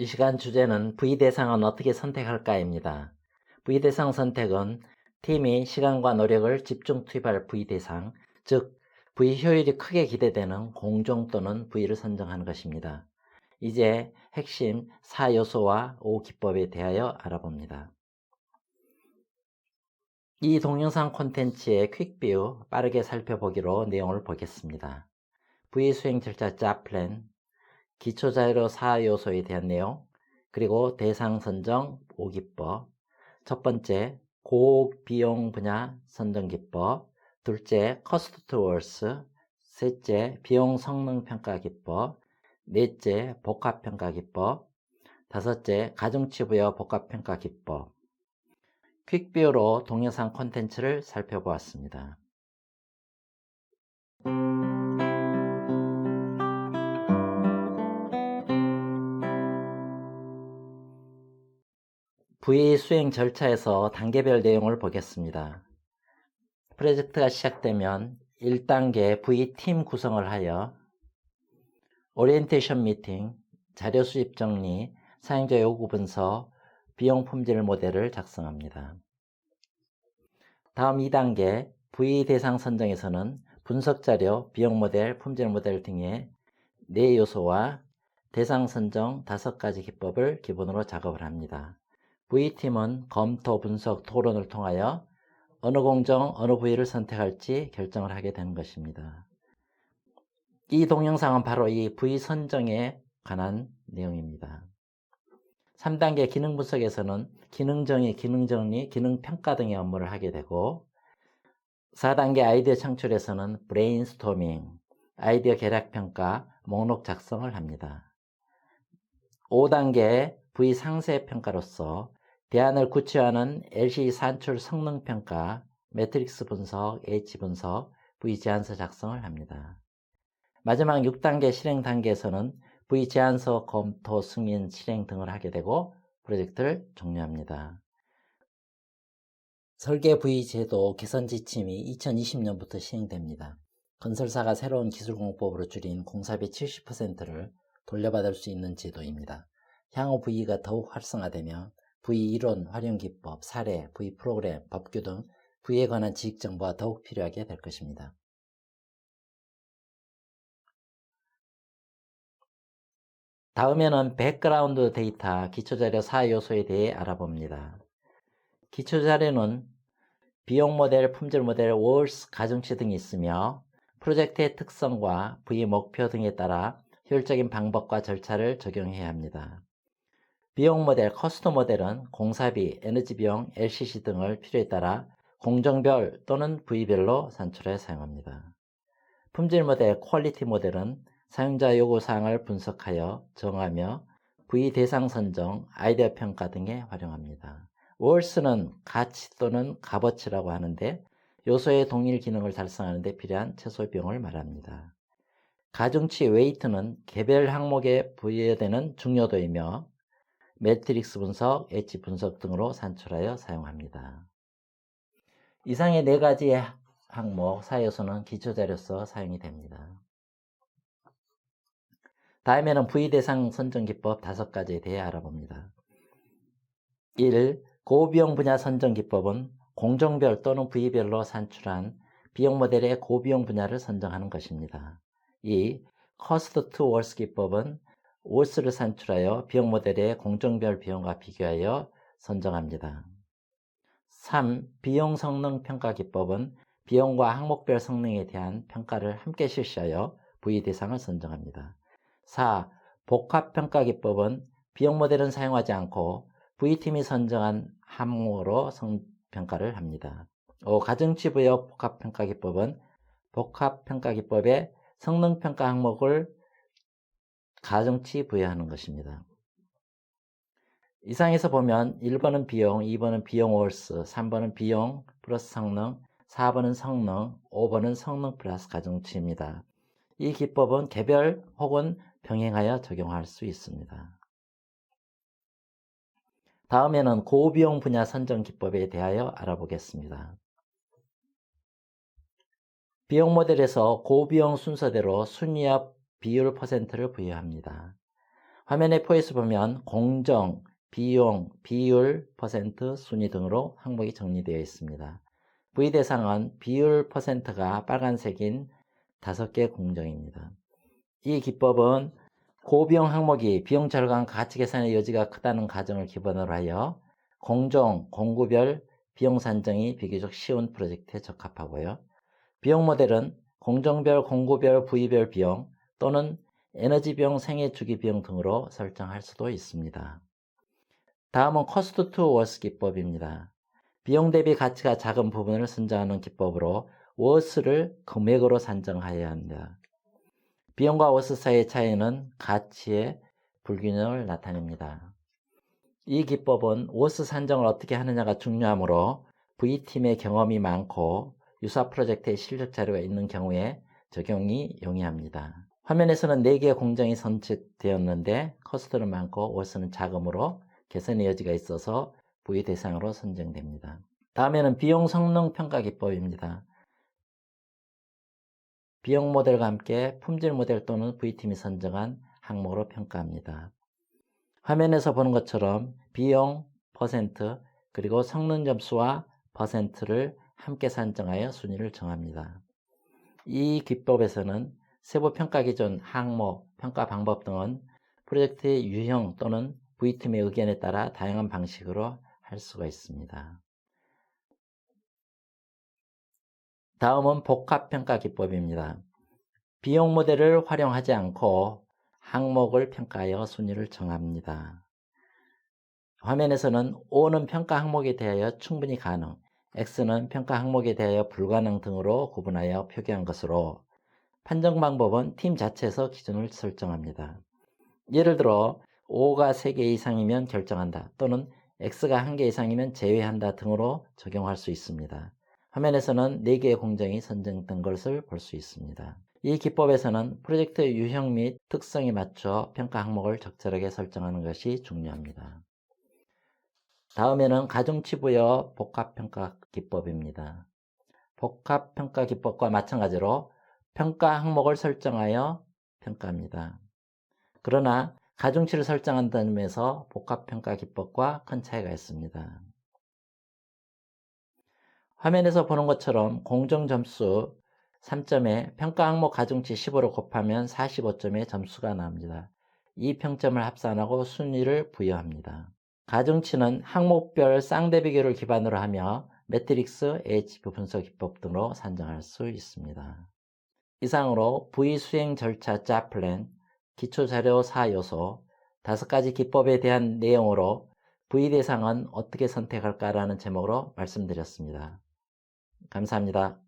이 시간 주제는 V대상은 어떻게 선택할까입니다. V대상 선택은 팀이 시간과 노력을 집중 투입할 V대상, 즉 V 효율이 크게 기대되는 공종 또는 V를 선정하는 것입니다. 이제 핵심 4요소와 5기법에 대하여 알아봅니다. 이 동영상 콘텐츠의 퀵뷰 빠르게 살펴보기로 내용을 보겠습니다. V 수행 절차 짭 플랜, 기초자료 4요소에 대한 내용, 그리고 대상 선정 5기법, 첫 번째 고비용 분야 선정 기법, 둘째 cost towards, 셋째 비용 성능 평가 기법, 넷째 복합 평가 기법, 다섯째 가중치 부여 복합 평가 기법. 퀵뷰로 동영상 콘텐츠를 살펴보았습니다. V 수행 절차에서 단계별 내용을 보겠습니다. 프로젝트가 시작되면 1단계 V 팀 구성을 하여 오리엔테이션 미팅, 자료 수집 정리, 사용자 요구 분석, 비용 품질 모델을 작성합니다. 다음 2단계 V 대상 선정에서는 분석 자료, 비용 모델, 품질 모델 등의 4요소와 대상 선정 5가지 기법을 기본으로 작업을 합니다. V팀은 검토, 분석, 토론을 통하여 어느 공정, 어느 부위를 선택할지 결정을 하게 되는 것입니다. 이 동영상은 바로 이 부위 선정에 관한 내용입니다. 3단계 기능 분석에서는 기능 정의, 기능 정리, 기능 평가 등의 업무를 하게 되고 4단계 아이디어 창출에서는 브레인스토밍, 아이디어 계략 평가, 목록 작성을 합니다. 5단계 부위 상세 평가로서 대안을 구체화하는 LCD 산출 성능 평가, 매트릭스 분석, H 분석, V 제안서 작성을 합니다. 마지막 6단계 실행 단계에서는 V 제안서 검토, 승인, 실행 등을 하게 되고 프로젝트를 종료합니다. 설계 V 제도 개선 지침이 2020년부터 시행됩니다. 건설사가 새로운 기술 공법으로 줄인 공사비 70%를 돌려받을 수 있는 제도입니다. 향후 V가 더욱 활성화되며 V 이론, 활용 기법, 사례, V 프로그램, 법규 등 V에 관한 지식 정보가 더욱 필요하게 될 것입니다. 다음에는 백그라운드 데이터 기초자료 4요소에 대해 알아봅니다. 기초자료는 비용 모델, 품질 모델, 월스, 가중치 등이 있으며 프로젝트의 특성과 V 목표 등에 따라 효율적인 방법과 절차를 적용해야 합니다. 비용 모델, 커스터 모델은 공사비, 에너지 비용, LCC 등을 필요에 따라 공정별 또는 부위별로 산출해 사용합니다. 품질 모델, 퀄리티 모델은 사용자 요구사항을 분석하여 정하며 부위 대상 선정, 아이디어 평가 등에 활용합니다. 월스는 가치 또는 값어치라고 하는데 요소의 동일 기능을 달성하는 데 필요한 최소 비용을 말합니다. 가중치 웨이트는 개별 항목에 부여되는 중요도이며 매트릭스 분석, 엣지 분석 등으로 산출하여 사용합니다. 이상의 4가지 항목, 4요소는 기초자료서 사용이 됩니다. 다음에는 V 대상 선정 기법 5가지에 대해 알아봅니다. 1. 고비용 분야 선정 기법은 공정별 또는 부위별로 산출한 비용 모델의 고비용 분야를 선정하는 것입니다. 2. Cost towards 기법은 월스를 산출하여 비용 모델의 공정별 비용과 비교하여 선정합니다. 3. 비용 성능 평가 기법은 비용과 항목별 성능에 대한 평가를 함께 실시하여 V 대상을 선정합니다. 4. 복합 평가 기법은 비용 모델은 사용하지 않고 V팀이 선정한 항목으로 평가를 합니다. 5. 가중치 부여 복합 평가 기법은 복합 평가 기법의 성능 평가 항목을 가중치 부여하는 것입니다. 이상에서 보면 1번은 비용, 2번은 비용 월스, 3번은 비용 플러스 성능, 4번은 성능, 5번은 성능 플러스 가중치입니다. 이 기법은 개별 혹은 병행하여 적용할 수 있습니다. 다음에는 고비용 분야 선정 기법에 대하여 알아보겠습니다. 비용 모델에서 고비용 순서대로 순위와 비율 퍼센트를 부여합니다. 화면의 포에서 보면 공정, 비용, 비율, 퍼센트, 순위 등으로 항목이 정리되어 있습니다. V 대상은 비율 퍼센트가 빨간색인 5개 공정입니다. 이 기법은 고비용 항목이 비용 절감 가치 계산의 여지가 크다는 가정을 기본으로 하여 공정, 공구별 비용 산정이 비교적 쉬운 프로젝트에 적합하고요. 비용 모델은 공정별, 공구별, 부위별 비용 또는 에너지 비용, 생애 주기 비용 등으로 설정할 수도 있습니다. 다음은 cost to worth 기법입니다. 비용 대비 가치가 작은 부분을 선정하는 기법으로 worth를 금액으로 산정하여야 합니다. 비용과 worth 사이의 차이는 가치의 불균형을 나타냅니다. 이 기법은 worth 산정을 어떻게 하느냐가 중요하므로 V팀의 경험이 많고 유사 프로젝트에 실력 자료가 있는 경우에 적용이 용이합니다. 화면에서는 4개의 공정이 선택되었는데 cost는 많고 worth는 작으므로 개선의 여지가 있어서 V 대상으로 선정됩니다. 다음에는 비용 성능 평가 기법입니다. 비용 모델과 함께 품질 모델 또는 V팀이 선정한 항목으로 평가합니다. 화면에서 보는 것처럼 비용, 퍼센트, 그리고 성능 점수와 퍼센트를 함께 산정하여 순위를 정합니다. 이 기법에서는 세부 평가 기준, 항목, 평가 방법 등은 프로젝트의 유형 또는 V팀의 의견에 따라 다양한 방식으로 할 수가 있습니다. 다음은 복합평가 기법입니다. 비용 모델을 활용하지 않고 항목을 평가하여 순위를 정합니다. 화면에서는 O는 평가 항목에 대하여 충분히 가능, X는 평가 항목에 대하여 불가능 등으로 구분하여 표기한 것으로 판정 방법은 팀 자체에서 기준을 설정합니다. 예를 들어 O가 3개 이상이면 결정한다 또는 X가 1개 이상이면 제외한다 등으로 적용할 수 있습니다. 화면에서는 4개의 공정이 선정된 것을 볼 수 있습니다. 이 기법에서는 프로젝트의 유형 및 특성에 맞춰 평가 항목을 적절하게 설정하는 것이 중요합니다. 다음에는 가중치 부여 복합평가 기법입니다. 복합평가 기법과 마찬가지로 평가 항목을 설정하여 평가합니다. 그러나 가중치를 설정한다는 점에서 복합평가 기법과 큰 차이가 있습니다. 화면에서 보는 것처럼 공정 점수 3점에 평가 항목 가중치 15로 곱하면 45점의 점수가 나옵니다. 이 평점을 합산하고 순위를 부여합니다. 가중치는 항목별 쌍대 비교를 기반으로 하며 매트릭스, AHP 분석 기법 등으로 산정할 수 있습니다. 이상으로 V 수행 절차 짭 플랜, 기초자료 4요소, 5가지 기법에 대한 내용으로 V 대상은 어떻게 선택할까라는 제목으로 말씀드렸습니다. 감사합니다.